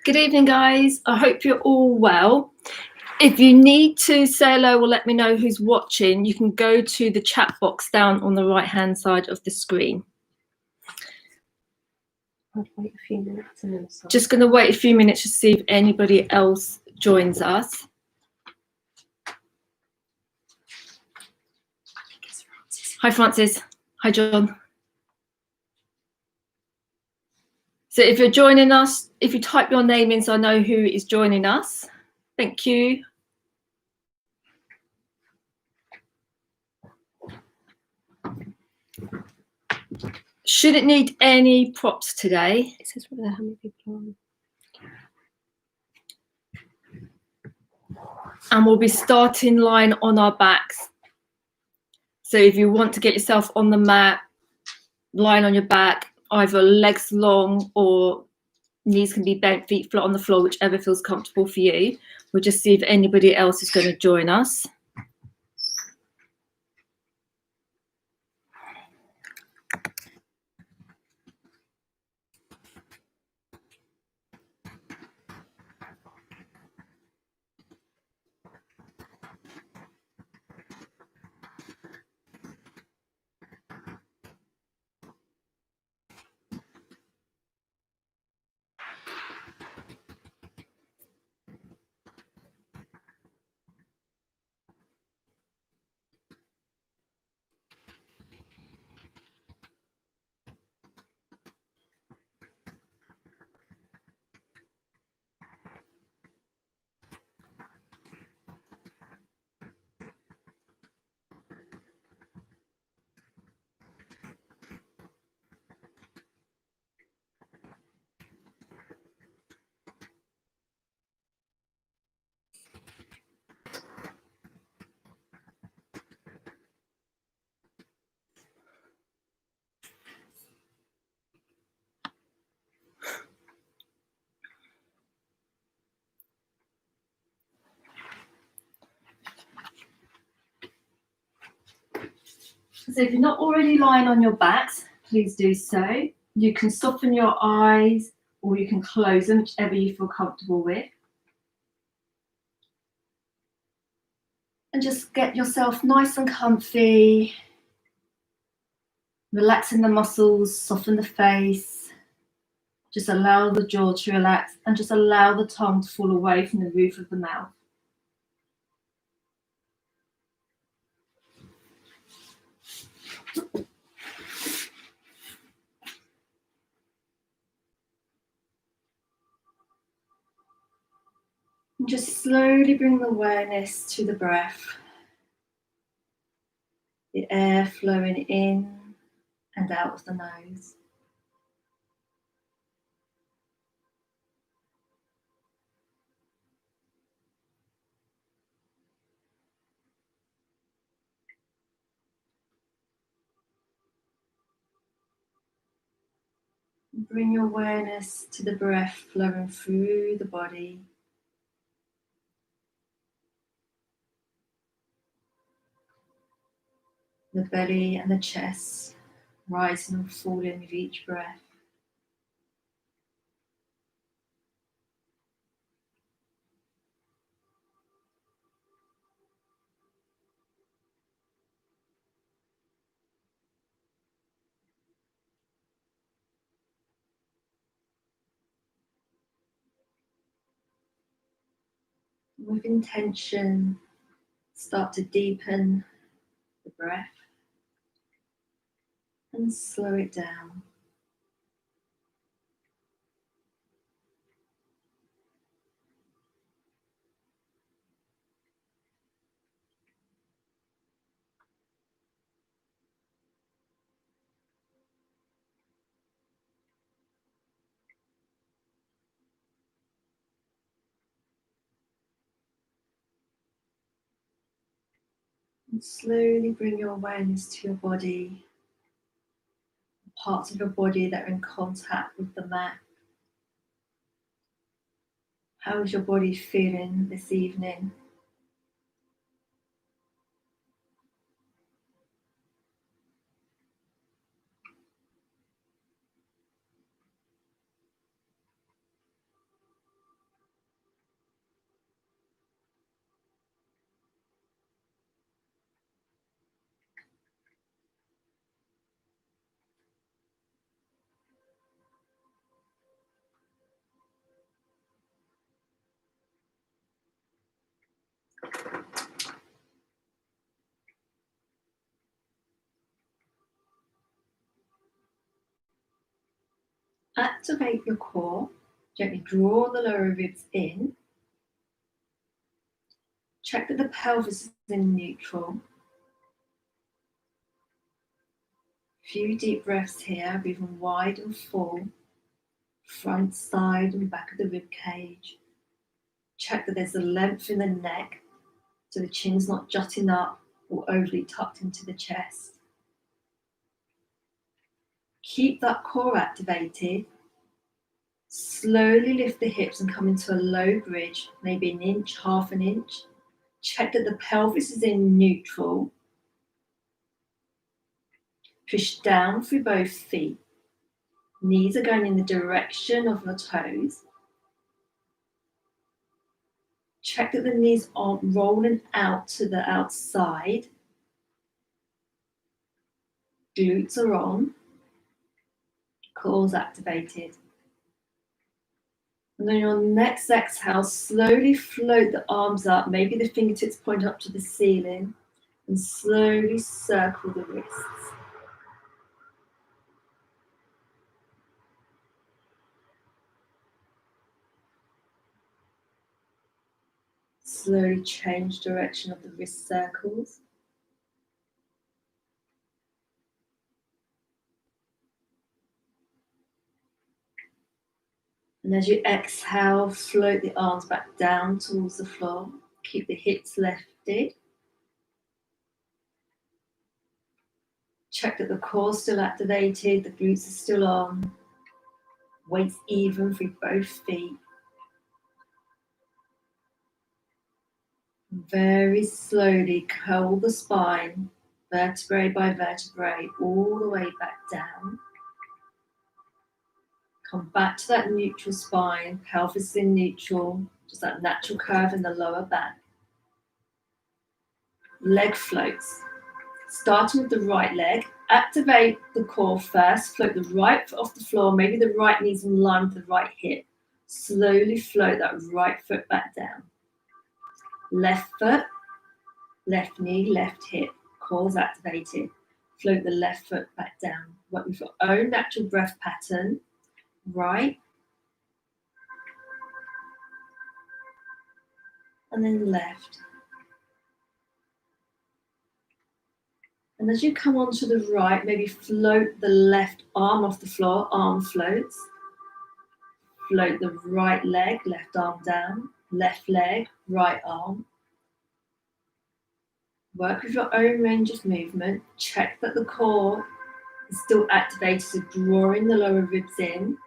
Good evening, guys. I hope you're all well. If you need to say hello or let me know who's watching, you can go to the chat box down on the right-hand side of the screen. I'll wait a few minutes and then start. Just going to wait a few minutes to see if anybody else joins us. Hi, Francis. Hi, John. So if you're joining us, if you type your name in so I know who is joining us. Thank you. Shouldn't need any props today. It says how many people are on. And we'll be starting lying on our backs. So if you want to get yourself on the mat, lying on your back, either legs long or knees can be bent, feet flat on the floor, whichever feels comfortable for you. We'll just see if anybody else is going to join us. So if you're not already lying on your backs, please do so. You can soften your eyes or you can close them, whichever you feel comfortable with. And just get yourself nice and comfy, relaxing the muscles, soften the face. Just allow the jaw to relax and just allow the tongue to fall away from the roof of the mouth. And just slowly bring the awareness to the breath. The air flowing in and out of the nose. Bring your awareness to the breath flowing through the body. The belly and the chest rising and falling with each breath. With intention, start to deepen the breath and slow it down. And slowly bring your awareness to your body, the parts of your body that are in contact with the mat. How is your body feeling this evening? Activate your core. Gently draw the lower ribs in. Check that the pelvis is in neutral. Few deep breaths here, breathing wide and full. Front, side and back of the rib cage. Check that there's a length in the neck, so the chin's not jutting up or overly tucked into the chest. Keep that core activated. Slowly lift the hips and come into a low bridge, maybe an inch, half an inch. Check that the pelvis is in neutral. Push down through both feet. Knees are going in the direction of your toes. Check that the knees aren't rolling out to the outside. Glutes are on. Core's activated. And then your next exhale, slowly float the arms up. Maybe the fingertips point up to the ceiling. And slowly circle the wrists. Slowly change direction of the wrist circles. And as you exhale, float the arms back down towards the floor. Keep the hips lifted. Check that the core's still activated, the glutes are still on. Weights even through both feet. Very slowly curl the spine, vertebrae by vertebrae, all the way back down. Come back to that neutral spine, pelvis in neutral, just that natural curve in the lower back. Leg floats. Starting with the right leg, activate the core first, float the right foot off the floor, maybe the right knee's in line with the right hip. Slowly float that right foot back down. Left foot, left knee, left hip, core's activated. Float the left foot back down. Work with your own natural breath pattern. Right. And then left. And as you come onto the right, maybe float the left arm off the floor, arm floats. Float the right leg, left arm down, left leg, right arm. Work with your own range of movement. Check that the core is still activated, so drawing the lower ribs in,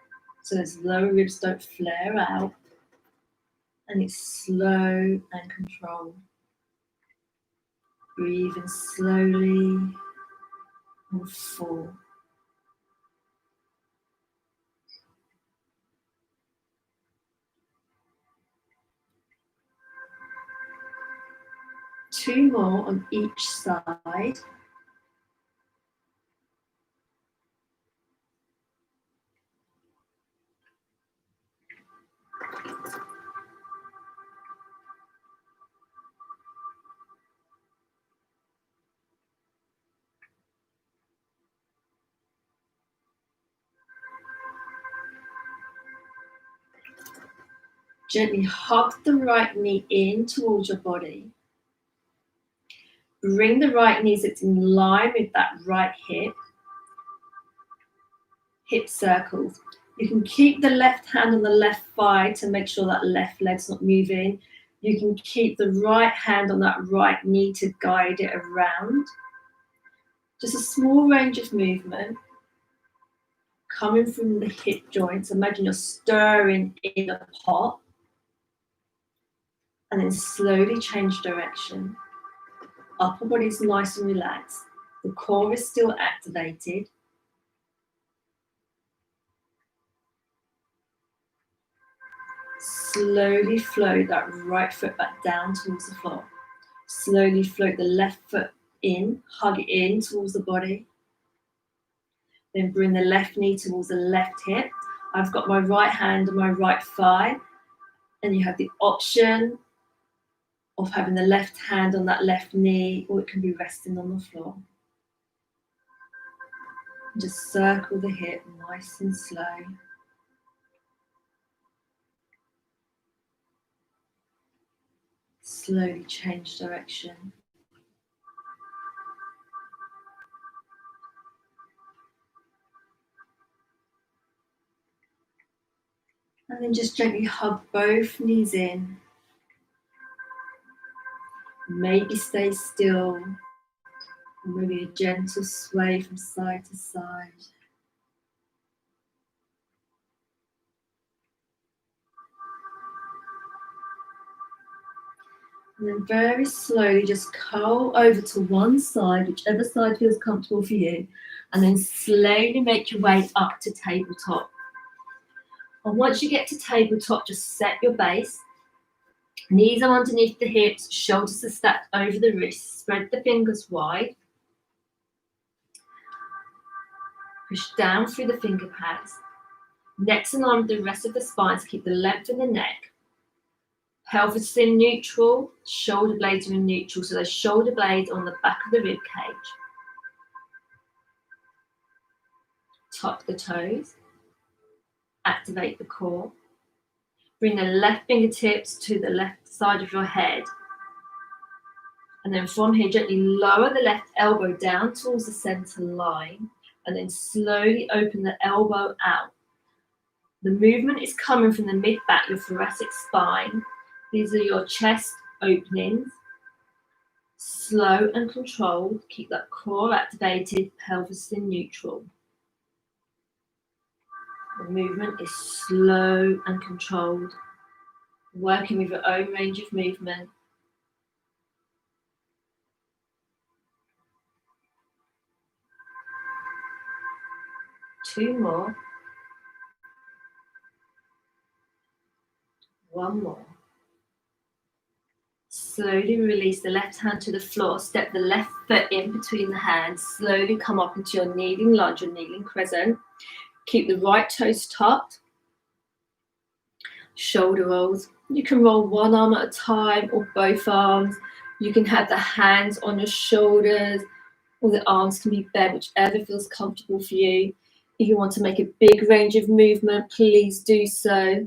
so those lower ribs don't flare out. And it's slow and controlled. Breathing slowly and full. Two more on each side. Gently hug the right knee in towards your body. Bring the right knee that's in line with that right hip. Hip circles. You can keep the left hand on the left thigh to make sure that left leg's not moving. You can keep the right hand on that right knee to guide it around. Just a small range of movement. Coming from the hip joints. Imagine you're stirring in a pot. And then slowly change direction. Upper body's nice and relaxed. The core is still activated. Slowly float that right foot back down towards the floor. Slowly float the left foot in, hug it in towards the body. Then bring the left knee towards the left hip. I've got my right hand on my right thigh. And you have the option of having the left hand on that left knee, or it can be resting on the floor. Just circle the hip nice and slow. slowly change direction. And then just gently hug both knees in. Maybe stay still. Maybe a gentle sway from side to side. And then very slowly just curl over to one side, whichever side feels comfortable for you. And then slowly make your way up to tabletop. And once you get to tabletop, just set your base. Knees are underneath the hips, shoulders are stacked over the wrists. Spread the fingers wide. Push down through the finger pads. Neck's in line with the rest of the spine to keep the length in the neck. Pelvis is in neutral, shoulder blades are in neutral, so those shoulder blades on the back of the rib cage. Tuck the toes. Activate the core. Bring the left fingertips to the left side of your head. And then from here, gently lower the left elbow down towards the center line. And then slowly open the elbow out. The movement is coming from the mid-back, your thoracic spine. These are your chest openings. Slow and controlled. Keep that core activated, pelvis in neutral. The movement is slow and controlled. Working with your own range of movement. Two more. One more. Slowly release the left hand to the floor. Step the left foot in between the hands. Slowly come up into your kneeling lunge or kneeling crescent. Keep the right toes tucked. Shoulder rolls. You can roll one arm at a time or both arms. You can have the hands on your shoulders or the arms can be bent, whichever feels comfortable for you. If you want to make a big range of movement, please do so.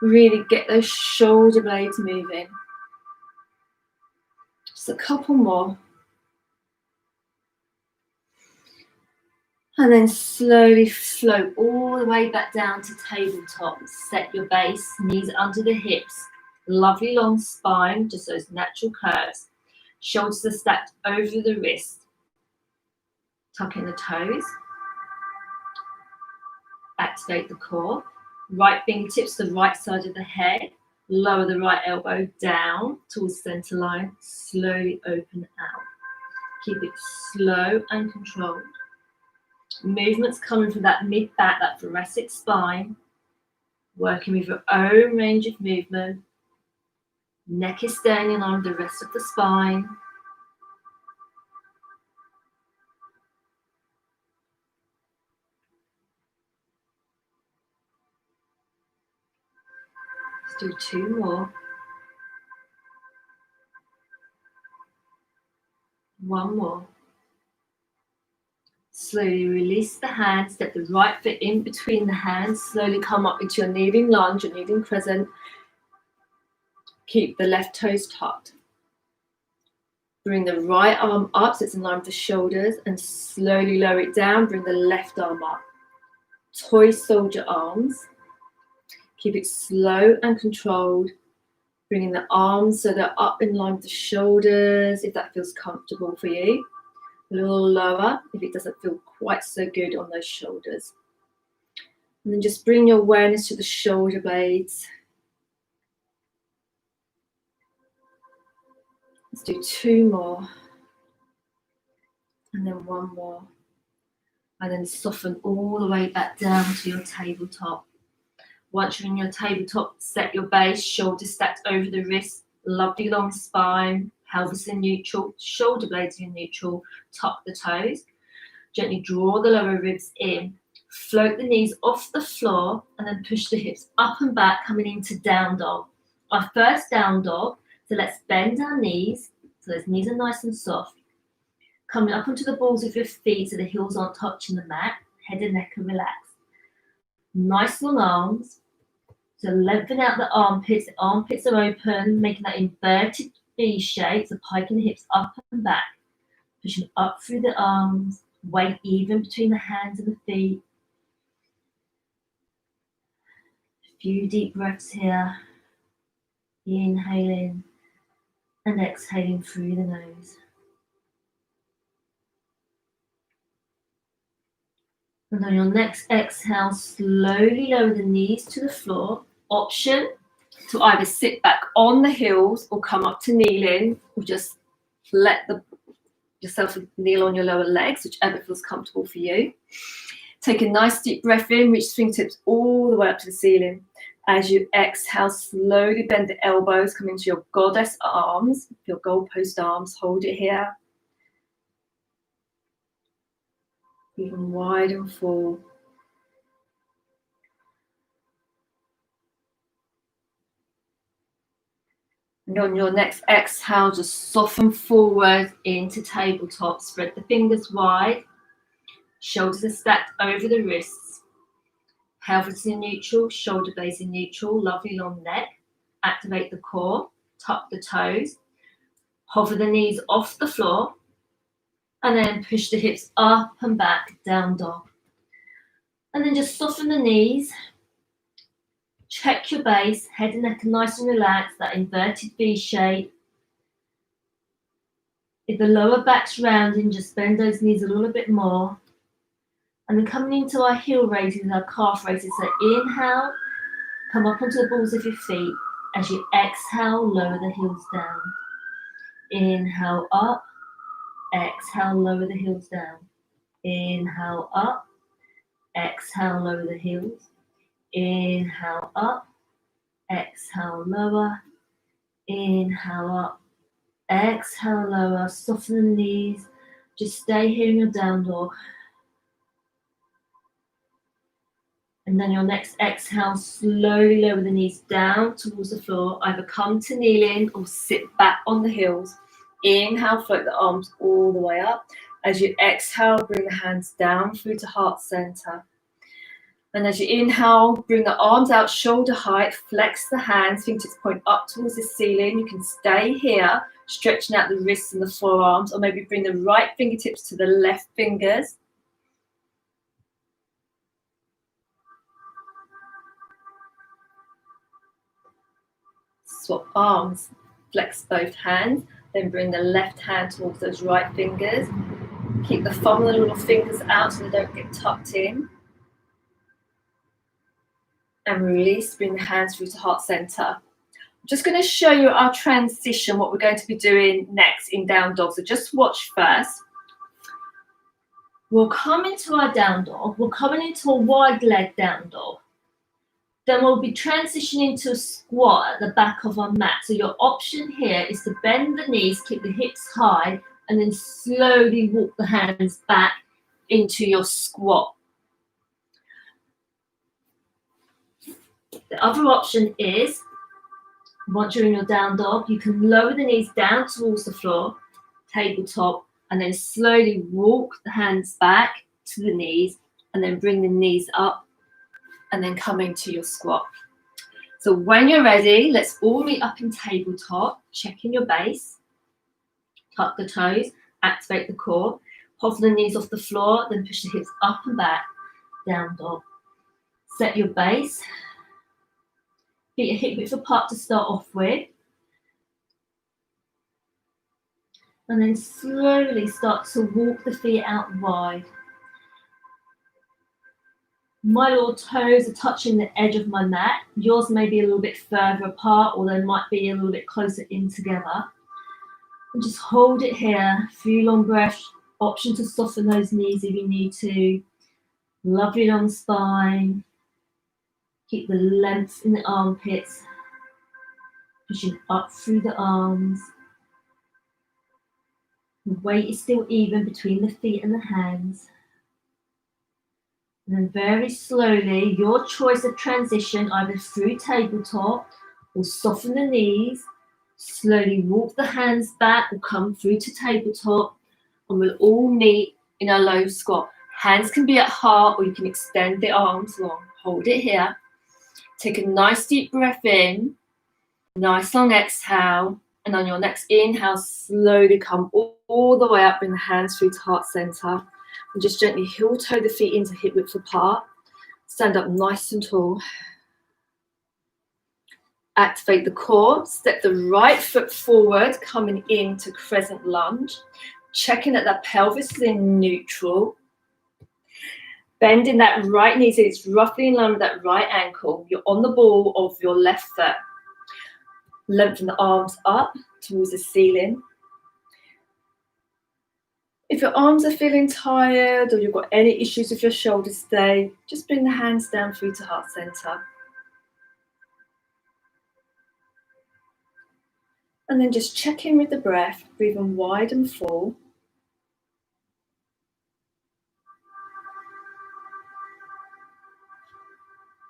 Really get those shoulder blades moving. Just a couple more. And then slowly float all the way back down to tabletop. Set your base, knees under the hips. Lovely long spine, just those natural curves. Shoulders are stacked over the wrist. Tuck in the toes. Activate the core. Right fingertips to the right side of the head. Lower the right elbow down towards center line. Slowly open out. Keep it slow and controlled. Movements coming from that mid-back, that thoracic spine. Working with your own range of movement. Neck is staying in line with the rest of the spine. Let's do two more. One more. Slowly release the hands, step the right foot in between the hands, slowly come up into your kneeling lunge or kneeling crescent. Keep the left toes tucked. Bring the right arm up so it's in line with the shoulders and slowly lower it down, bring the left arm up. Toy soldier arms. Keep it slow and controlled. Bringing the arms so they're up in line with the shoulders if that feels comfortable for you. A little lower if it doesn't feel quite so good on those shoulders. And then just bring your awareness to the shoulder blades. Let's do two more. And then one more. And then soften all the way back down to your tabletop. Once you're in your tabletop, set your base, shoulders stacked over the wrist, lovely long spine, pelvis in neutral, shoulder blades in neutral, tuck the toes. Gently draw the lower ribs in, float the knees off the floor, and then push the hips up and back, coming into down dog. Our first down dog, so let's bend our knees, so those knees are nice and soft. Coming up onto the balls of your feet so the heels aren't touching the mat, head and neck are relaxed. Nice long arms, so lengthen out the armpits are open, making that inverted V shape, so piking the hips up and back, pushing up through the arms, weight even between the hands and the feet. A few deep breaths here. Inhaling and exhaling through the nose. And on your next exhale, slowly lower the knees to the floor. Option to either sit back on the heels or come up to kneeling, or just let yourself kneel on your lower legs, whichever feels comfortable for you. Take a nice deep breath in, reach fingertips all the way up to the ceiling. As you exhale, slowly bend the elbows, come into your goddess arms, your goalpost arms, hold it here. Even wide and full. And on your next exhale, just soften forward into tabletop. Spread the fingers wide. Shoulders are stacked over the wrists. Pelvis in neutral, shoulder blades in neutral. Lovely long neck. Activate the core. Tuck the toes. Hover the knees off the floor. And then push the hips up and back, down dog. And then just soften the knees. Check your base. Head and neck are nice and relaxed. That inverted V shape. If the lower back's rounding, just bend those knees a little bit more. And then coming into our heel raises, our calf raises. So inhale, come up onto the balls of your feet. As you exhale, lower the heels down. Inhale up, exhale, lower the heels down. Inhale up, exhale, lower the heels. Inhale up, exhale, lower. Inhale up, exhale, lower. Soften the knees. Just stay here in your down dog. And then your next exhale, slowly lower the knees down towards the floor. Either come to kneeling or sit back on the heels. Inhale, float the arms all the way up. As you exhale, bring the hands down through to heart center. And as you inhale, bring the arms out shoulder height, flex the hands, fingertips point up towards the ceiling. You can stay here, stretching out the wrists and the forearms, or maybe bring the right fingertips to the left fingers. Swap arms, flex both hands, then bring the left hand towards those right fingers. Keep the thumb and the little fingers out so they don't get tucked in. And release, bring the hands through to heart center. I'm just going to show you our transition, what we're going to be doing next in down dog. So just watch first. We'll come into our down dog. We're coming into a wide leg down dog. Then we'll be transitioning to a squat at the back of our mat. So your option here is to bend the knees, keep the hips high, and then slowly walk the hands back into your squat. The other option is, once you're in your down dog, you can lower the knees down towards the floor, tabletop, and then slowly walk the hands back to the knees, and then bring the knees up, and then come into your squat. So when you're ready, let's all meet up in tabletop, checking your base, tuck the toes, activate the core, hover the knees off the floor, then push the hips up and back, down dog. Set your base, feet are hip width apart to start off with, and then slowly start to walk the feet out wide. My little toes are touching the edge of my mat. Yours may be a little bit further apart, or they might be a little bit closer in together. And just hold it here. A few long breaths. Option to soften those knees if you need to. Lovely long spine. Keep the length in the armpits. Pushing up through the arms. The weight is still even between the feet and the hands. And then very slowly, your choice of transition, either through tabletop or soften the knees, slowly walk the hands back or come through to tabletop, and we'll all meet in a low squat. Hands can be at heart, or you can extend the arms long. Hold it here. Take a nice deep breath in, nice long exhale, And on your next inhale, slowly come all the way up, bring the hands through to heart center. And just gently heel toe the feet into hip width apart. Stand up nice and tall. Activate the core, step the right foot forward, coming into crescent lunge. Checking that that pelvis is in neutral. Bending that right knee so it's roughly in line with that right ankle. You're on the ball of your left foot. Lengthen the arms up towards the ceiling. If your arms are feeling tired or you've got any issues with your shoulders today, just bring the hands down through to heart center. And then just check in with the breath, breathing wide and full.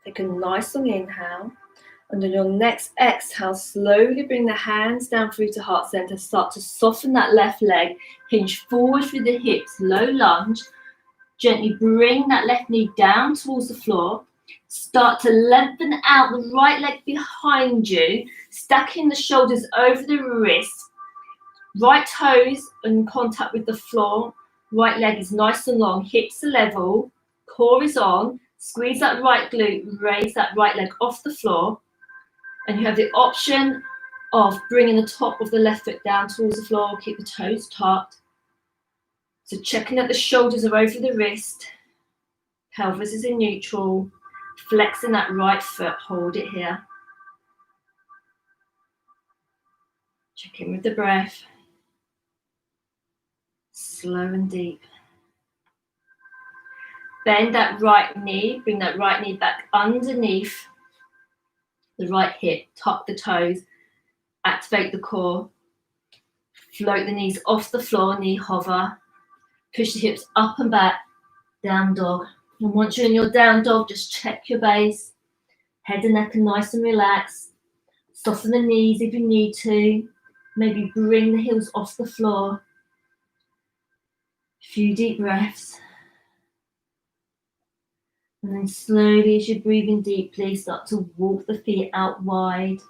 Take a nice long inhale. And on your next exhale, slowly bring the hands down through to heart center. Start to soften that left leg. Hinge forward through the hips, low lunge. Gently bring that left knee down towards the floor. Start to lengthen out the right leg behind you, stacking the shoulders over the wrists. Right toes in contact with the floor. Right leg is nice and long, hips are level, core is on. Squeeze that right glute, raise that right leg off the floor. And you have the option of bringing the top of the left foot down towards the floor, keep the toes tucked. So checking that the shoulders are over the wrist, pelvis is in neutral, flexing that right foot, hold it here. Check in with the breath. Slow and deep. Bend that right knee, bring that right knee back underneath the right hip, tuck the toes, activate the core, float the knees off the floor, knee hover, push the hips up and back, down dog. And once you're in your down dog, just check your base, head and neck are nice and relaxed, soften the knees if you need to, maybe bring the heels off the floor. A few deep breaths. And then slowly, as you're breathing deeply, start to walk the feet out wide.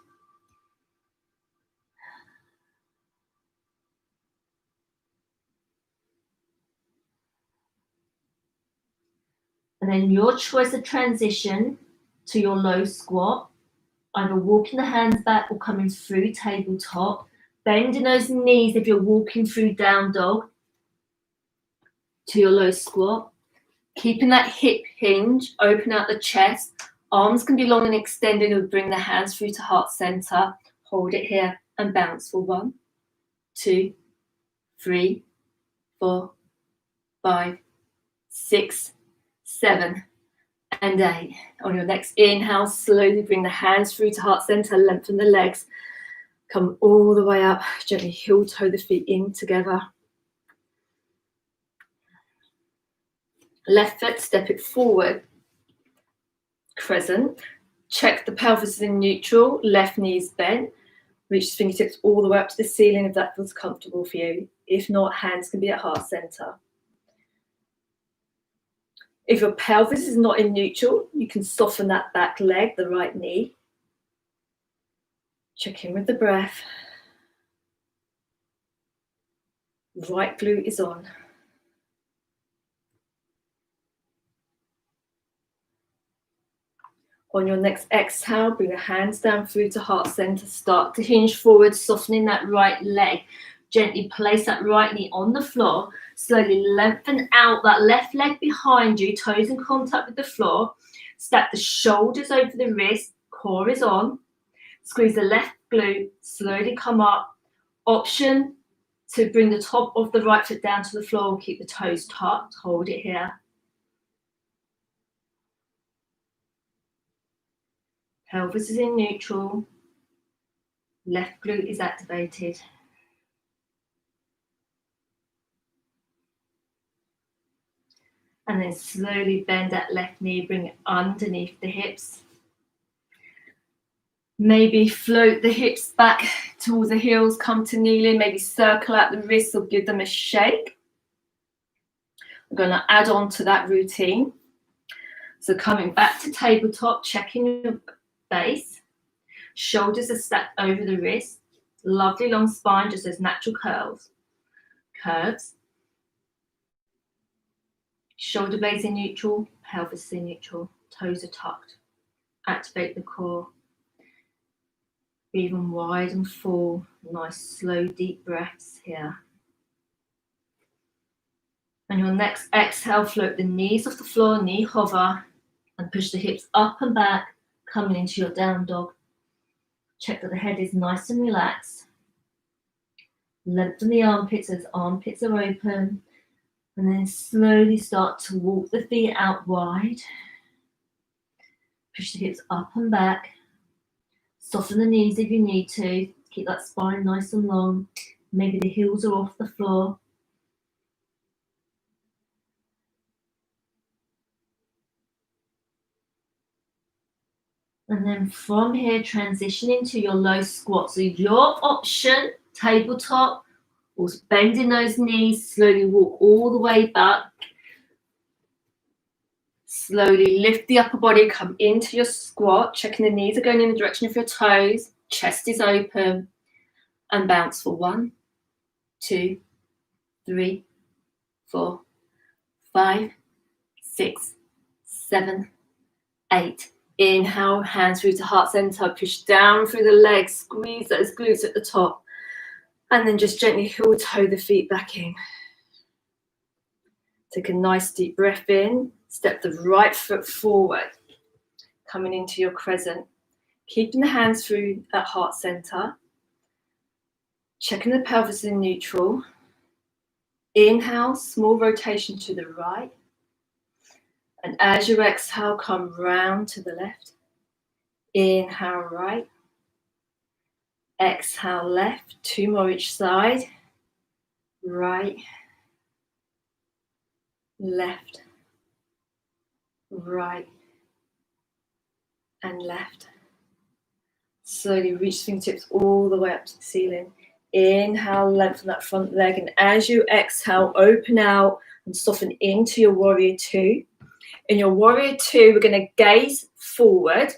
And then your choice of transition to your low squat, either walking the hands back or coming through tabletop, bending those knees if you're walking through down dog to your low squat. Keeping that hip hinge, open out the chest. Arms can be long and extended, or bring the hands through to heart center. Hold it here and bounce for 1, 2, 3, 4, 5, 6, 7, and 8. On your next inhale, slowly bring the hands through to heart center, lengthen the legs. Come all the way up, gently heel toe the feet in together. Left foot, step it forward, crescent. Check the pelvis is in neutral, left knee is bent. Reach the fingertips all the way up to the ceiling if that feels comfortable for you. If not, hands can be at heart center. If your pelvis is not in neutral, you can soften that back leg, the right knee. Check in with the breath. Right glute is on. On your next exhale, bring the hands down through to heart center. Start to hinge forward, softening that right leg. Gently place that right knee on the floor. Slowly lengthen out that left leg behind you, toes in contact with the floor. Stack the shoulders over the wrist, core is on. Squeeze the left glute, slowly come up. Option to bring the top of the right foot down to the floor. Keep the toes tucked, hold it here. Pelvis is in neutral. Left glute is activated. And then slowly bend that left knee, bring it underneath the hips. Maybe float the hips back towards the heels, come to kneeling, maybe circle out the wrists or give them a shake. I'm going to add on to that routine. So coming back to tabletop, checking your base. Shoulders are stacked over the wrist. Lovely long spine, just those natural curves. Shoulder blades in neutral, pelvis in neutral, toes are tucked. Activate the core. Breathe in wide and full. Nice, slow, deep breaths here. And your next exhale, float the knees off the floor, knee hover, and push the hips up and back, coming into your down dog. Check that the head is nice and relaxed. Lengthen the armpits as armpits are open. And then slowly start to walk the feet out wide. Push the hips up and back. Soften the knees if you need to. Keep that spine nice and long. Maybe the heels are off the floor. And then from here, transition into your low squat. So your option, tabletop, or bending those knees, slowly walk all the way back. Slowly lift the upper body, come into your squat, checking the knees are going in the direction of your toes, chest is open, and bounce for 1, 2, 3, 4, 5, 6, 7, 8. Inhale, hands through to heart center, push down through the legs, squeeze those glutes at the top, and then just gently heel toe the feet back in. Take a nice deep breath in, step the right foot forward, coming into your crescent. Keeping the hands through at heart center, checking the pelvis in neutral. Inhale, small rotation to the right. And as you exhale, come round to the left. Inhale, right. Exhale, left. 2 more each side. Right. Left. Right. And left. Slowly reach fingertips all the way up to the ceiling. Inhale, lengthen that front leg. And as you exhale, open out and soften into your warrior 2. In your warrior 2, we're going to gaze forward,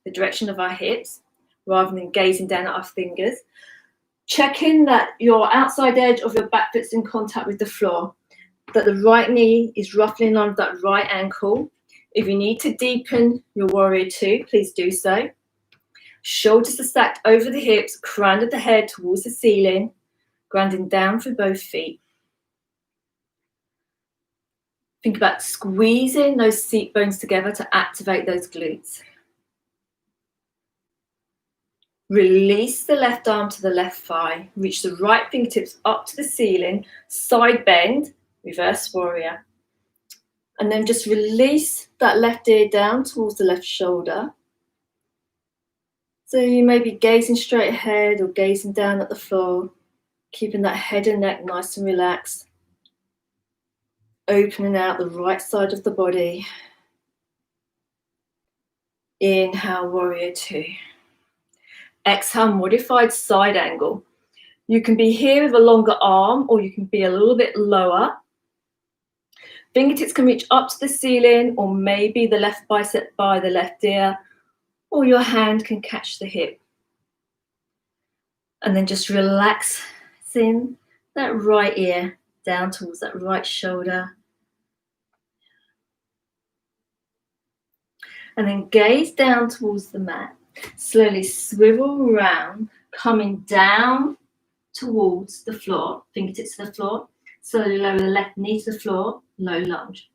the direction of our hips, rather than gazing down at our fingers. Checking that your outside edge of your back foot's in contact with the floor, that the right knee is roughly in line with that right ankle. If you need to deepen your warrior 2, please do so. Shoulders are stacked over the hips, crown of the head towards the ceiling, grounding down through both feet. Think about squeezing those seat bones together to activate those glutes. Release the left arm to the left thigh. Reach the right fingertips up to the ceiling. Side bend, reverse warrior. And then just release that left ear down towards the left shoulder. So you may be gazing straight ahead or gazing down at the floor, keeping that head and neck nice and relaxed. Opening out the right side of the body. Inhale, warrior 2. Exhale, modified side angle. You can be here with a longer arm or you can be a little bit lower. Fingertips can reach up to the ceiling or maybe the left bicep by the left ear, or your hand can catch the hip. And then just relaxing that right ear down towards that right shoulder. And then gaze down towards the mat. Slowly swivel around, coming down towards the floor, fingertips to the floor. Slowly lower the left knee to the floor, low lunge.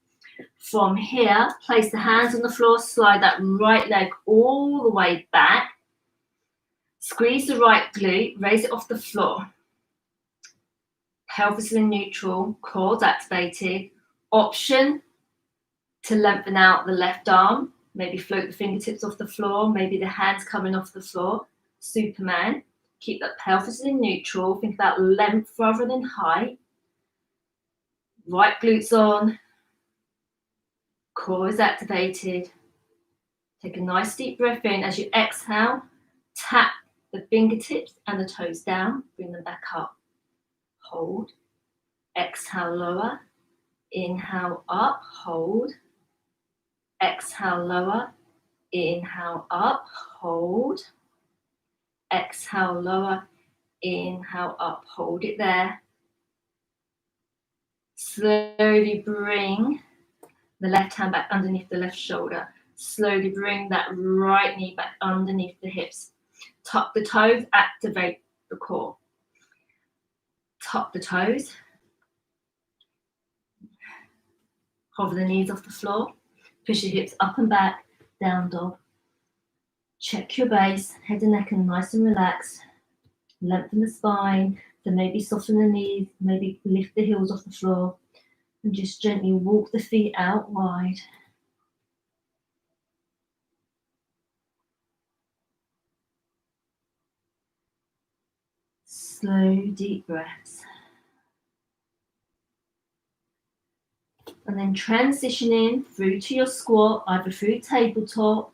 From here, place the hands on the floor, slide that right leg all the way back. Squeeze the right glute, raise it off the floor. Pelvis in neutral, quads activated. Option to lengthen out the left arm. Maybe float the fingertips off the floor, maybe the hands coming off the floor. Superman. Keep that pelvis in neutral. Think about length rather than height. Right glutes on. Core is activated. Take a nice deep breath in. As you exhale, tap the fingertips and the toes down. Bring them back up. Hold. Exhale, lower. Inhale, up. Hold. Exhale, lower. Inhale, up. Hold. Exhale, lower. Inhale up, hold it there. Slowly bring the left hand back underneath the left shoulder. Slowly bring that right knee back underneath the hips. Tuck the toes, activate the core. Tuck the toes. Hover the knees off the floor. Push your hips up and back, down dog. Check your base, head and neck and nice and relaxed. Lengthen the spine, so maybe soften the knees, maybe lift the heels off the floor. And just gently walk the feet out wide. Slow, deep breaths. And then transitioning through to your squat, either through tabletop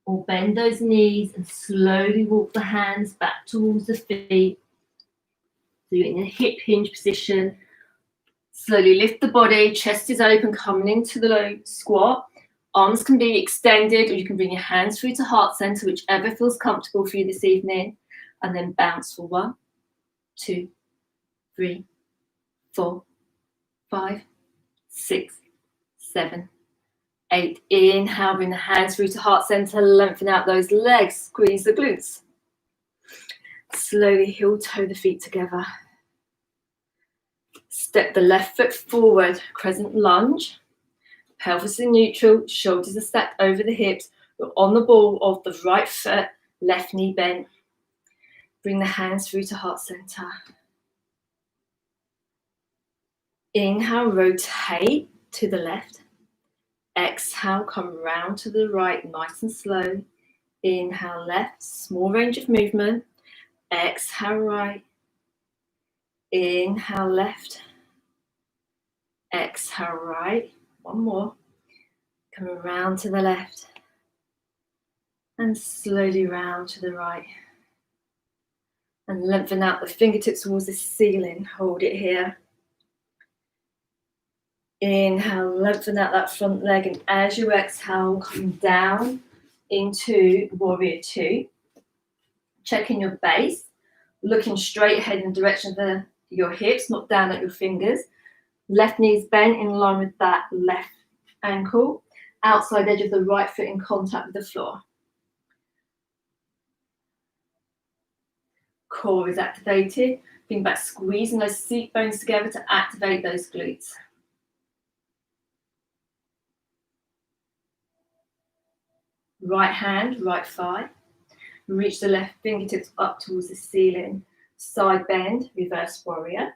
or bend those knees and slowly walk the hands back towards the feet. So you're in a hip hinge position. Slowly lift the body, chest is open, coming into the low squat. Arms can be extended, or you can bring your hands through to heart center, whichever feels comfortable for you this evening. And then bounce for 1, 2, 3, 4, 5, 6, 7, 8. Inhale, bring the hands through to heart center, lengthen out those legs, squeeze the glutes. Slowly heel toe the feet together. Step the left foot forward, crescent lunge. Pelvis in neutral, shoulders are stacked over the hips. We're on the ball of the right foot, left knee bent. Bring the hands through to heart center. Inhale, rotate to the left. Exhale, come round to the right, nice and slow. Inhale, left, small range of movement. Exhale, right. Inhale, left. Exhale, right. One more. Come around to the left. And slowly round to the right. And lengthen out the fingertips towards the ceiling. Hold it here. Inhale, lengthen out that front leg, and as you exhale, come down into warrior 2. Checking your base, looking straight ahead in the direction of your hips, not down at your fingers. Left knee's bent in line with that left ankle. Outside edge of the right foot in contact with the floor. Core is activated. Think about squeezing those seat bones together to activate those glutes. Right hand, right thigh. Reach the left fingertips up towards the ceiling. Side bend, reverse warrior.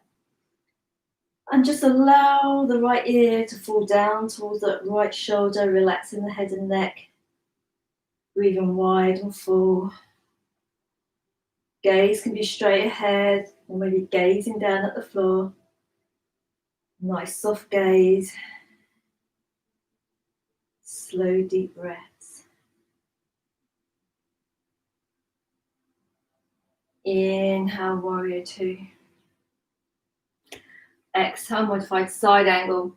And just allow the right ear to fall down towards that right shoulder, relaxing the head and neck. Breathing wide and full. Gaze can be straight ahead or maybe gazing down at the floor. Nice soft gaze. Slow deep breaths. Inhale, warrior 2. Exhale, modified side angle.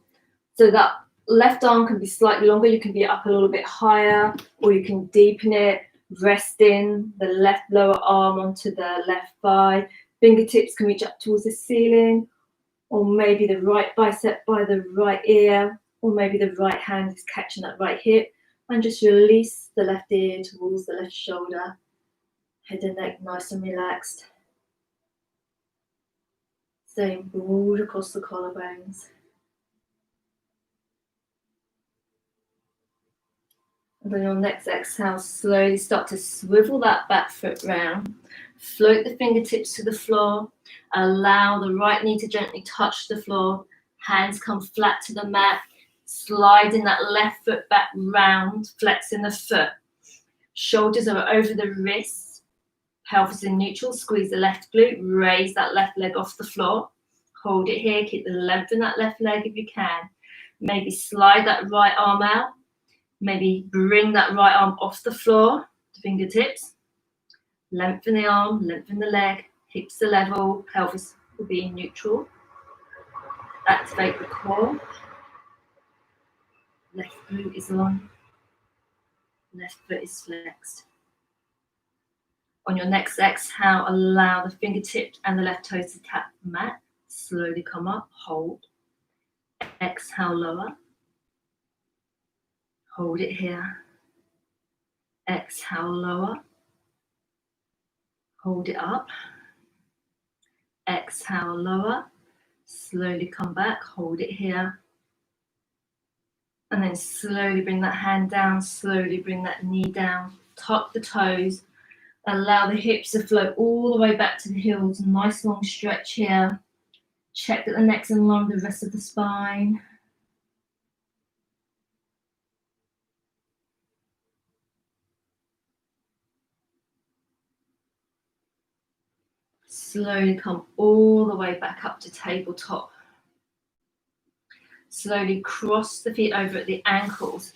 So that left arm can be slightly longer. You can be up a little bit higher, or you can deepen it, resting the left lower arm onto the left thigh. Fingertips can reach up towards the ceiling, or maybe the right bicep by the right ear, or maybe the right hand is catching that right hip. And just release the left ear towards the left shoulder. Head and neck nice and relaxed. Staying broad across the collarbones. And on your next exhale, slowly start to swivel that back foot round. Float the fingertips to the floor. Allow the right knee to gently touch the floor. Hands come flat to the mat. Sliding that left foot back round, flexing the foot. Shoulders are over the wrists. Pelvis in neutral, squeeze the left glute, raise that left leg off the floor. Hold it here, keep the length in that left leg if you can. Maybe slide that right arm out. Maybe bring that right arm off the floor, fingertips. Lengthen the arm, lengthen the leg, hips are level, pelvis will be in neutral. Activate the core. Left glute is on. Left foot is flexed. On your next exhale, allow the fingertips and the left toes to tap the mat. Slowly come up, hold. Exhale, lower. Hold it here. Exhale, lower. Hold it up. Exhale, lower. Slowly come back, hold it here. And then slowly bring that hand down, slowly bring that knee down. Tuck the toes. Allow the hips to float all the way back to the heels. Nice long stretch here. Check that the neck's in line with the rest of the spine. Slowly come all the way back up to tabletop. Slowly cross the feet over at the ankles.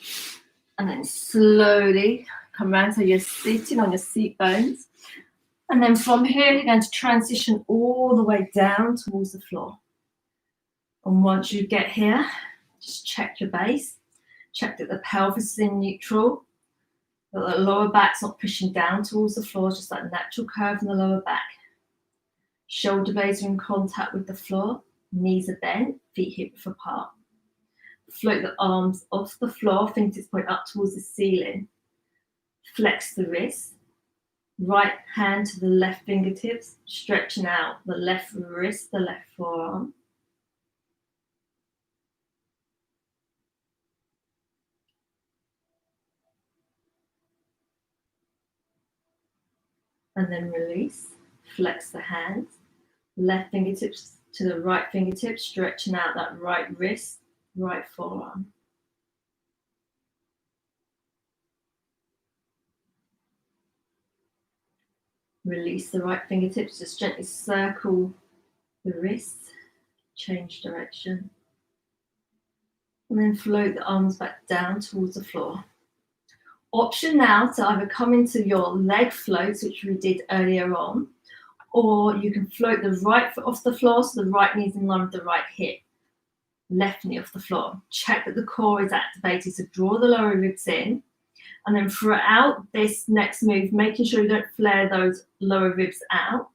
And then slowly come around so you're sitting on your seat bones. And then from here, you're going to transition all the way down towards the floor. And once you get here, just check your base. Check that the pelvis is in neutral, that the lower back's not pushing down towards the floor, just that natural curve in the lower back. Shoulder blades are in contact with the floor, knees are bent, feet hip width apart. Float the arms off the floor, fingertips point up towards the ceiling. Flex the wrists. Right hand to the left fingertips, stretching out the left wrist, the left forearm. And then release, flex the hands. Left fingertips to the right fingertips, stretching out that right wrist, right forearm. Release the right fingertips, just gently circle the wrists, change direction. And then float the arms back down towards the floor. Option now to either come into your leg floats, which we did earlier on, or you can float the right foot off the floor so the right knee's in line with the right hip, left knee off the floor. Check that the core is activated, so draw the lower ribs in. And then throughout this next move, making sure you don't flare those lower ribs out.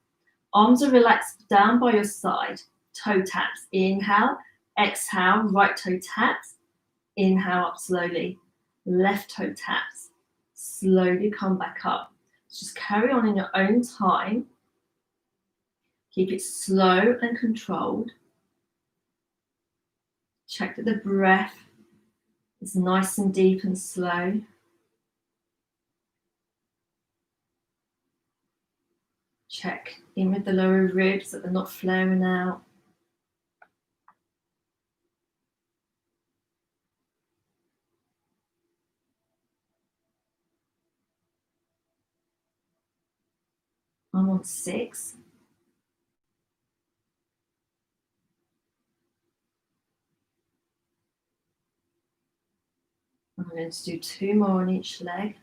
Arms are relaxed down by your side. Toe taps. Inhale, exhale, right toe taps. Inhale up slowly. Left toe taps. Slowly come back up. Just carry on in your own time. Keep it slow and controlled. Check that the breath is nice and deep and slow. Check in with the lower ribs that they're not flaring out. I'm on 6. I'm going to do 2 more on each leg.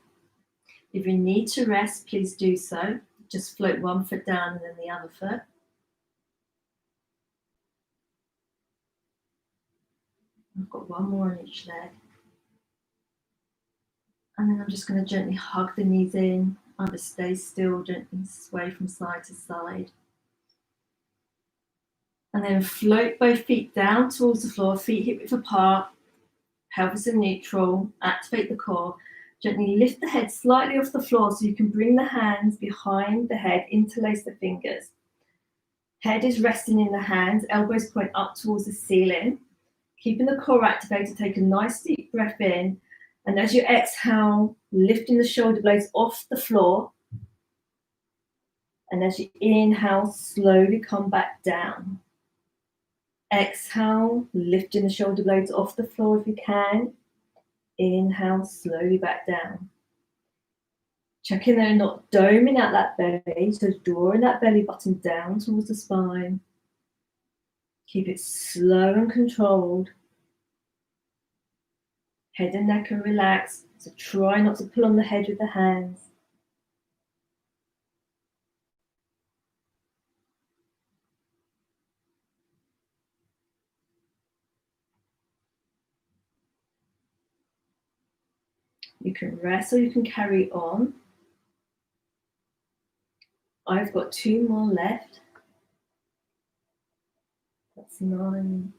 If you need to rest, please do so. Just float one foot down and then the other foot. I've got 1 more on each leg. And then I'm just going to gently hug the knees in, either stay still, gently sway from side to side. And then float both feet down towards the floor, feet hip width apart, pelvis in neutral, activate the core. Gently lift the head slightly off the floor so you can bring the hands behind the head, interlace the fingers. Head is resting in the hands, elbows point up towards the ceiling. Keeping the core activated, take a nice deep breath in. And as you exhale, lifting the shoulder blades off the floor. And as you inhale, slowly come back down. Exhale, lifting the shoulder blades off the floor if you can. Inhale, slowly back down. Checking they're not doming out that belly, so drawing that belly button down towards the spine. Keep it slow and controlled. Head and neck are relaxed, so try not to pull on the head with the hands. You can rest or you can carry on. I've got 2 more left. That's 9,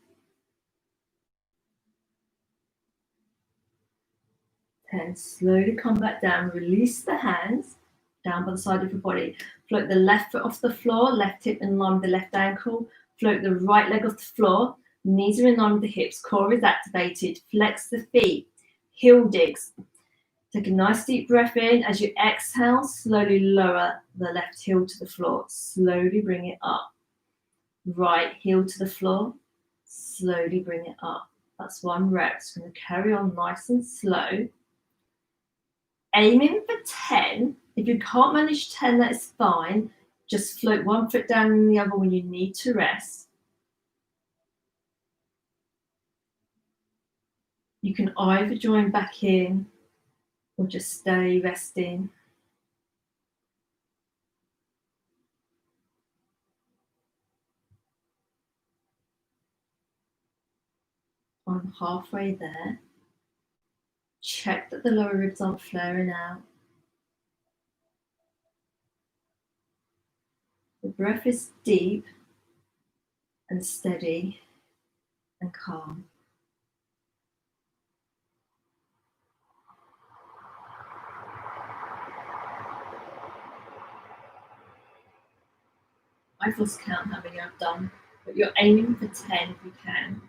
10. Slowly come back down. Release the hands down by the side of your body. Float the left foot off the floor, left hip in line with the left ankle. Float the right leg off the floor. Knees are in line with the hips. Core is activated. Flex the feet. Heel digs. Take a nice deep breath in. As you exhale, slowly lower the left heel to the floor. Slowly bring it up. Right heel to the floor. Slowly bring it up. That's 1 rep. It's going to carry on nice and slow. Aiming for 10. If you can't manage 10, that is fine. Just float 1 foot down and the other when you need to rest. You can either join back in or just stay resting. I'm halfway there. Check that the lower ribs aren't flaring out. The breath is deep and steady and calm. I've lost count how many I've done, but you're aiming for 10 if you can.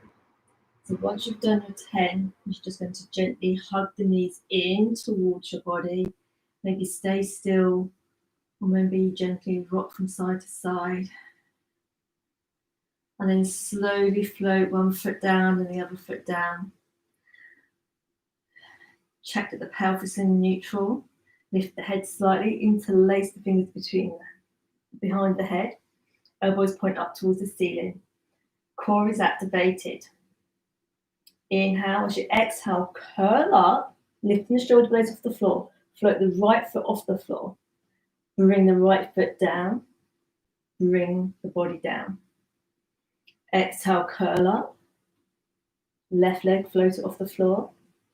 So once you've done your 10, you're just going to gently hug the knees in towards your body. Maybe stay still, or maybe gently rock from side to side. And then slowly float 1 foot down and the other foot down. Check that the pelvis is in neutral. Lift the head slightly, interlace the fingers behind the head. Elbows point up towards the ceiling. Core is activated. Inhale, as you exhale, curl up, lifting the shoulder blades off the floor. Float the right foot off the floor. Bring the right foot down. Bring the body down. Exhale, curl up. Left leg float it off the floor.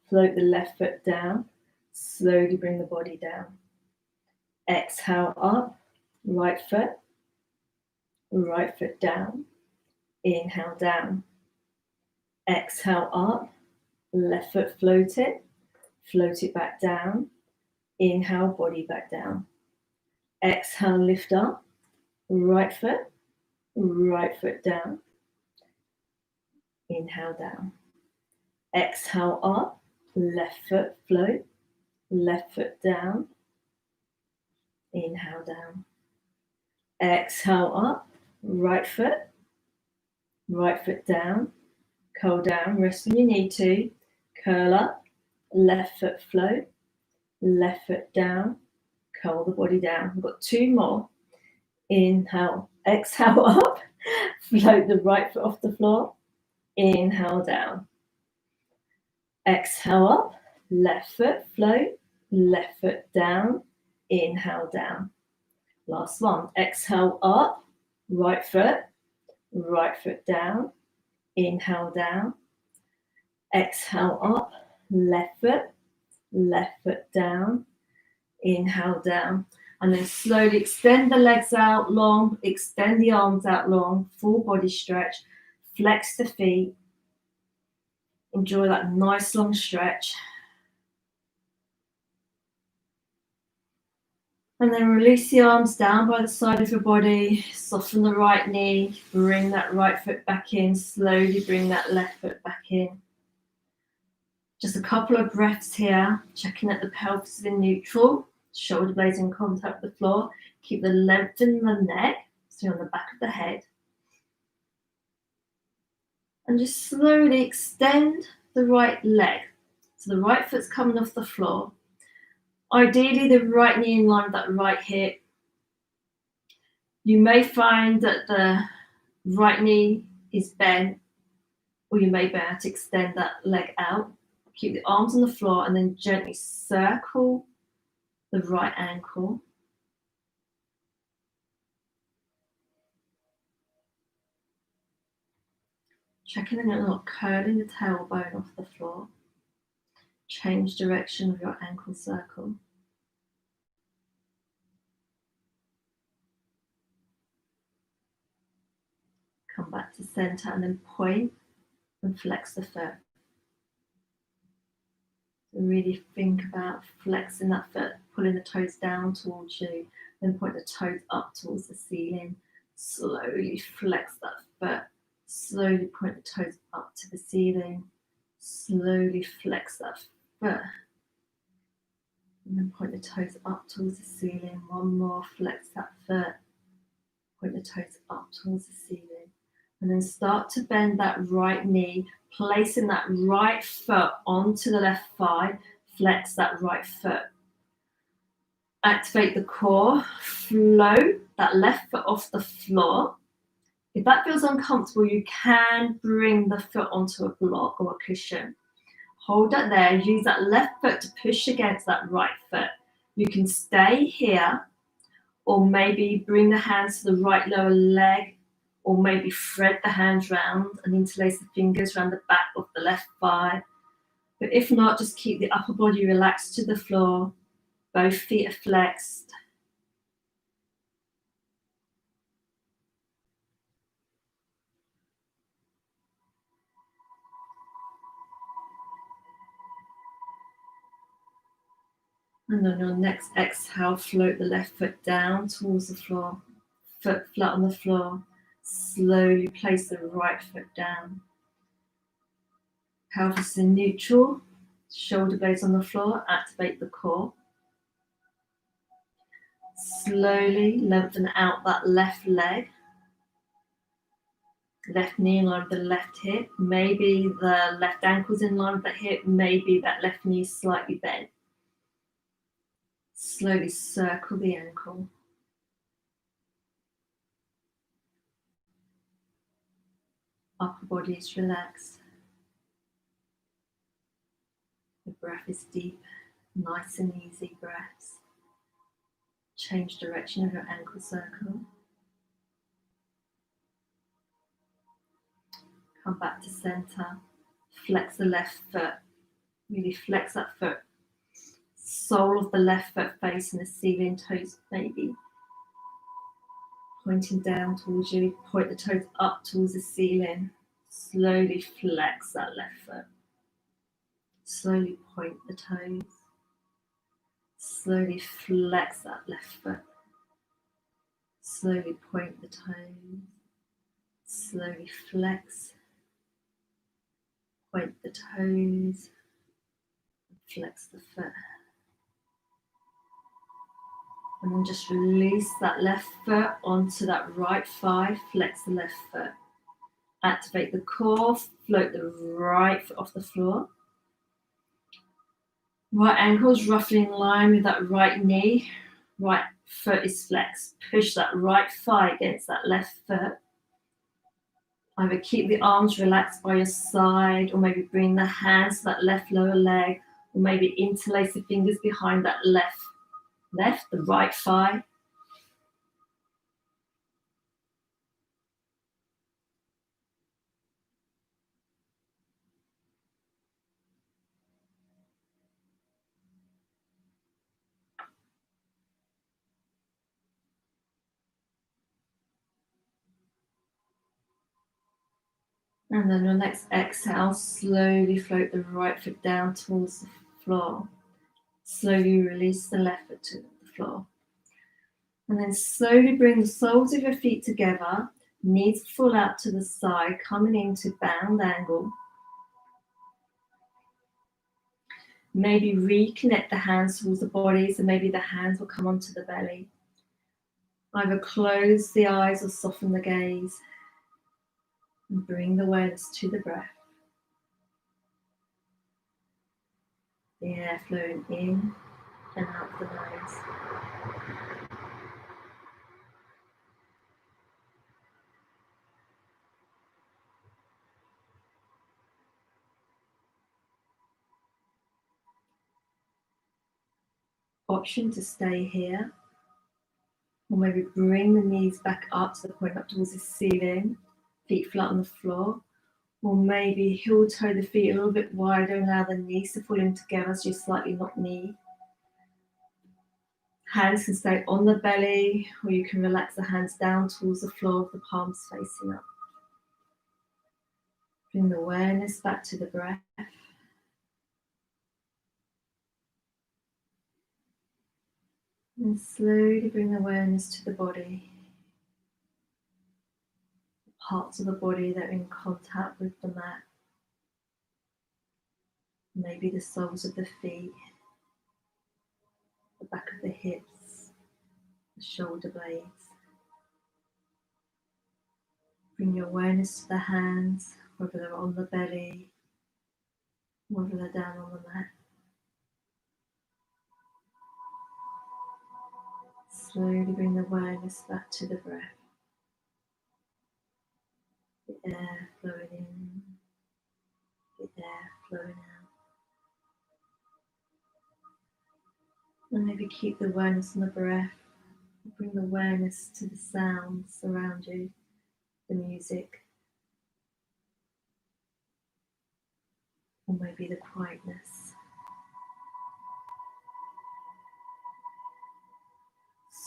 Float the left foot down. Slowly bring the body down. Exhale up. Right foot down. Inhale down. Exhale up. Left foot float it back down. Inhale, body back down. Exhale, lift up. Right foot down. Inhale down. Exhale up. Left foot float. Left foot down. Inhale down. Exhale up. Right foot down. Curl down. Rest when you need to. Curl up. Left foot float. Left foot down. Curl the body down. We've got 2 more. Inhale. Exhale up. Float the right foot off the floor. Inhale down. Exhale up. Left foot float. Left foot down. Inhale down. Last one. Exhale up. Right foot down. Inhale down. Exhale up. Left foot down. Inhale down. And then slowly extend the legs out long, extend the arms out long, full body stretch, flex the feet. Enjoy that nice long stretch. And then release the arms down by the side of your body, soften the right knee, bring that right foot back in, slowly bring that left foot back in. Just a couple of breaths here, checking that the pelvis is in neutral, shoulder blades in contact with the floor. Keep the length in the neck, so you're on the back of the head. And just slowly extend the right leg. So the right foot's coming off the floor. Ideally, the right knee in line with that right hip. You may find that the right knee is bent, or you may be able to extend that leg out. Keep the arms on the floor and then gently circle the right ankle. Checking that you're not curling the tailbone off the floor. Change direction of your ankle circle. Come back to center and then point and flex the foot. So really think about flexing that foot, pulling the toes down towards you, then point the toes up towards the ceiling. Slowly flex that foot. Slowly point the toes up to the ceiling. Slowly flex that foot. And then point the toes up towards the ceiling. One more, flex that foot. Point the toes up towards the ceiling. And then start to bend that right knee, placing that right foot onto the left thigh. Flex that right foot. Activate the core. Float that left foot off the floor. If that feels uncomfortable, you can bring the foot onto a block or a cushion. Hold that there. Use that left foot to push against that right foot. You can stay here, or maybe bring the hands to the right lower leg, or maybe thread the hands round and interlace the fingers around the back of the left thigh. But if not, just keep the upper body relaxed to the floor. Both feet are flexed. And on your next exhale, float the left foot down towards the floor. Foot flat on the floor. Slowly place the right foot down. Pelvis in neutral. Shoulder blades on the floor. Activate the core. Slowly lengthen out that left leg. Left knee in line with the left hip. Maybe the left ankle's in line with the hip. Maybe that left knee is slightly bent. Slowly circle the ankle. Upper body is relaxed. The breath is deep, nice and easy breaths. Change direction of your ankle circle. Come back to center. Flex the left foot. Really flex that foot. Sole of the left foot facing the ceiling, toes maybe pointing down towards you. Point the toes up towards the ceiling. Slowly flex that left foot. Slowly point the toes. Slowly flex that left foot. Slowly point the toes. Slowly flex. Point the toes. Flex the foot. And then just release that left foot onto that right thigh. Flex the left foot. Activate the core. Float the right foot off the floor. Right ankle is roughly in line with that right knee. Right foot is flexed. Push that right thigh against that left foot. Either keep the arms relaxed by your side, or maybe bring the hands to that left lower leg, or maybe interlace the fingers behind that the right thigh. And then your next exhale, slowly float the right foot down towards the floor. Slowly release the left foot to the floor. And then slowly bring the soles of your feet together, knees full out to the side, coming into bound angle. Maybe reconnect the hands towards the body, so maybe the hands will come onto the belly. Either close the eyes or soften the gaze. And bring the awareness to the breath. The air flowing in and out the nose. Option to stay here, or maybe bring the knees back up to the point up towards the ceiling, feet flat on the floor, or maybe heel toe the feet a little bit wider and allow the knees to fall in together so you're slightly knock knee. Hands can stay on the belly, or you can relax the hands down towards the floor with the palms facing up. Bring the awareness back to the breath. And slowly bring awareness to the body. The parts of the body that are in contact with the mat. Maybe the soles of the feet, the back of the hips, the shoulder blades. Bring your awareness to the hands, whether they're on the belly, whether they're down on the mat. Slowly bring the awareness back to the breath. The air flowing in, the air flowing out. And maybe keep the awareness on the breath. Bring the awareness to the sounds around you, the music, or maybe the quietness.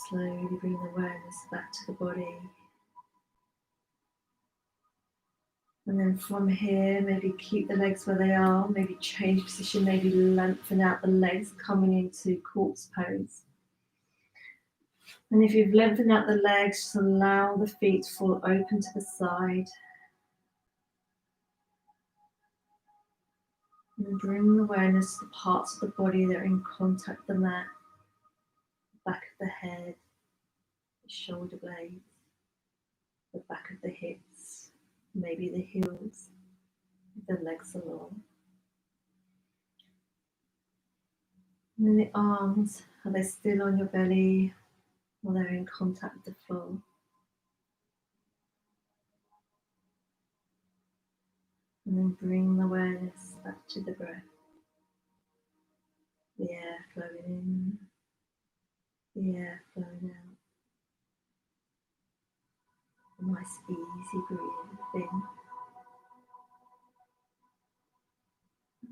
Slowly bring the awareness back to the body. And then from here, maybe keep the legs where they are, maybe change position, maybe lengthen out the legs, coming into corpse pose. And if you've lengthened out the legs, just allow the feet to fall open to the side. And bring awareness to the parts of the body that are in contact with the mat, the back of the head, the shoulder blades, the back of the hips, maybe the heels, the legs along. And then the arms, are they still on your belly or they're in contact with the floor? And then bring the awareness back to the breath. The air flowing in, the air flowing out. A nice easy breathing.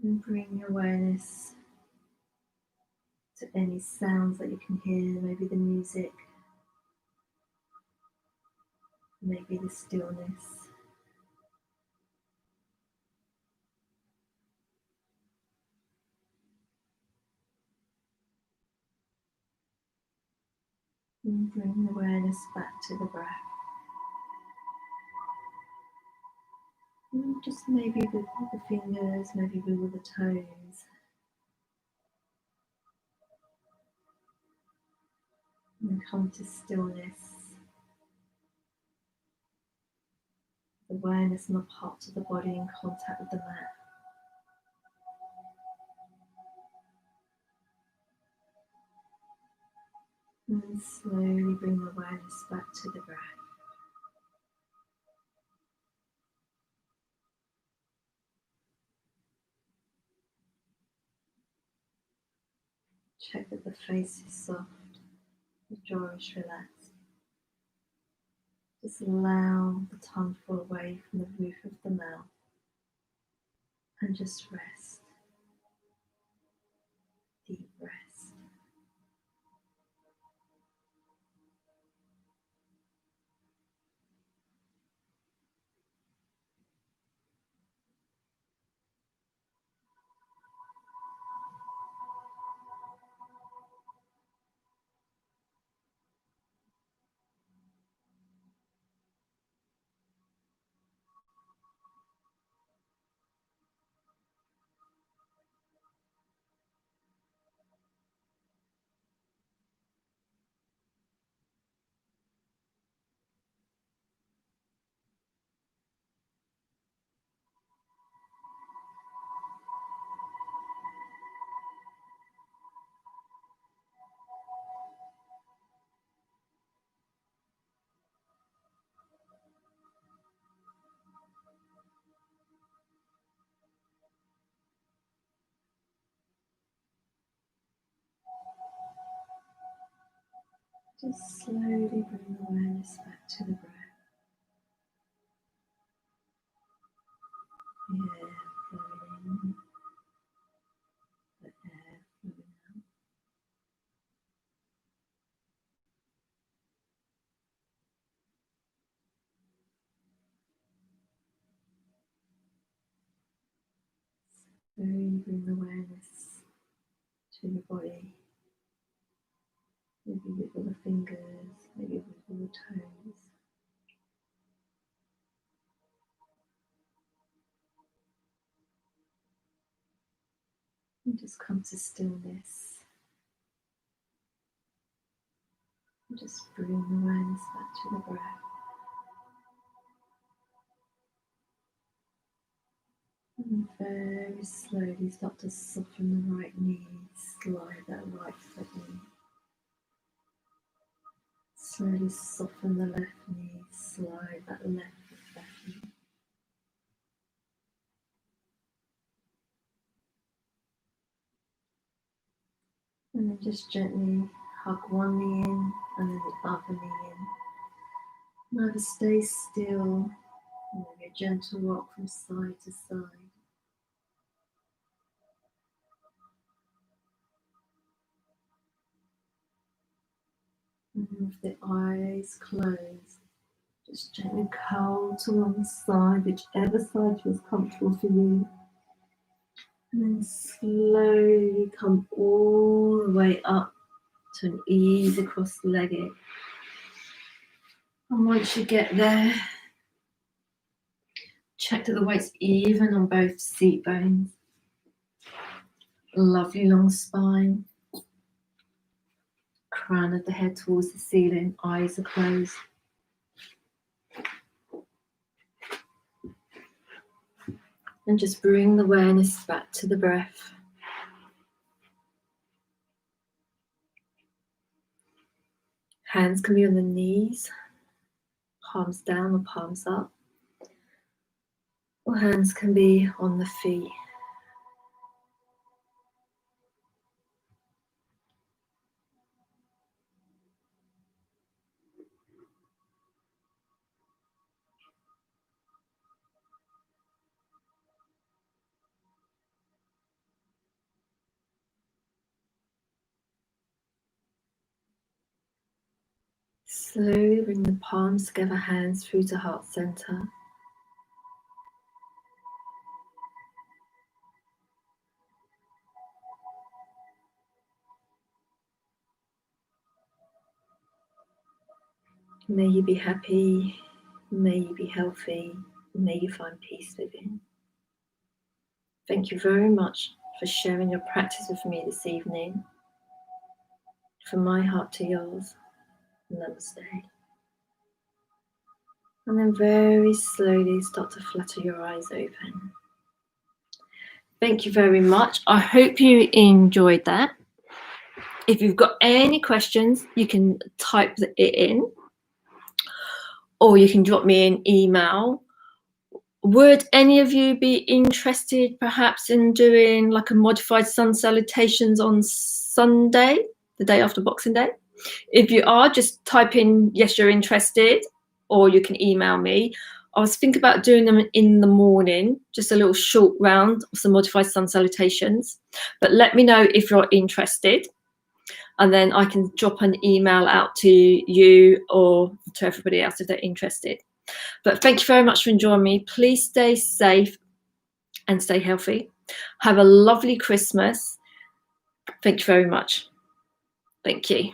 And bring your awareness to any sounds that you can hear, maybe the music, maybe the stillness. And bring awareness back to the breath. And just maybe with the fingers, maybe with the toes. And come to stillness. Awareness on the parts of the body in contact with the mat. And slowly bring awareness back to the breath. Check that the face is soft, the jaw is relaxed. Just allow the tongue to fall away from the roof of the mouth and just rest. Deep rest. Just slowly bring awareness back to the breath. The air flowing in, the air flowing out. Bring awareness to your body. Maybe wiggle the fingers, maybe wiggle the toes. And just come to stillness. And just bring awareness back to the breath. And very slowly start to soften the right knee, slide that right foot in. Slowly soften the left knee, slide that left foot back in. And then just gently hug one knee in and then the other knee in. Now just stay still, and maybe a gentle rock from side to side. And with the eyes closed, just gently curl to one side, whichever side feels comfortable for you. And then slowly come all the way up to an easy cross-legged. And once you get there, check that the weight's even on both seat bones. Lovely long spine. Crown of the head towards the ceiling, eyes are closed. And just bring the awareness back to the breath. Hands can be on the knees, palms down or palms up. Or hands can be on the feet. Slowly bring the palms together, hands through to heart center. May you be happy, may you be healthy, may you find peace within. Thank you very much for sharing your practice with me this evening. From my heart to yours, namaste. And then very slowly start to flutter your eyes open. Thank you very much. I hope you enjoyed that. If you've got any questions, you can type it in, or you can drop me an email. Would any of you be interested perhaps in doing like a modified sun salutations on Sunday, the day after Boxing Day? If you are, just type in yes, you're interested, or you can email me. I was thinking about doing them in the morning, just a little short round of some modified sun salutations. But let me know if you're interested, and then I can drop an email out to you or to everybody else if they're interested. But thank you very much for joining me. Please stay safe and stay healthy. Have a lovely Christmas. Thank you very much. Thank you.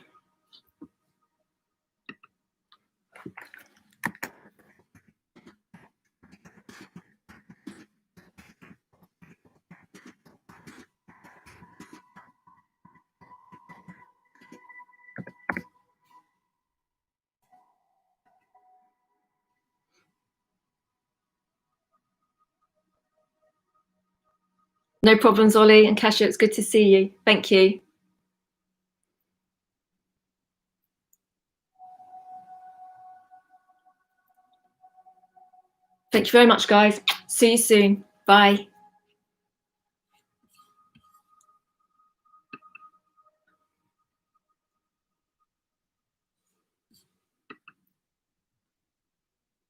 No problems, Ollie and Kasia. It's good to see you. Thank you. Thank you very much, guys. See you soon. Bye.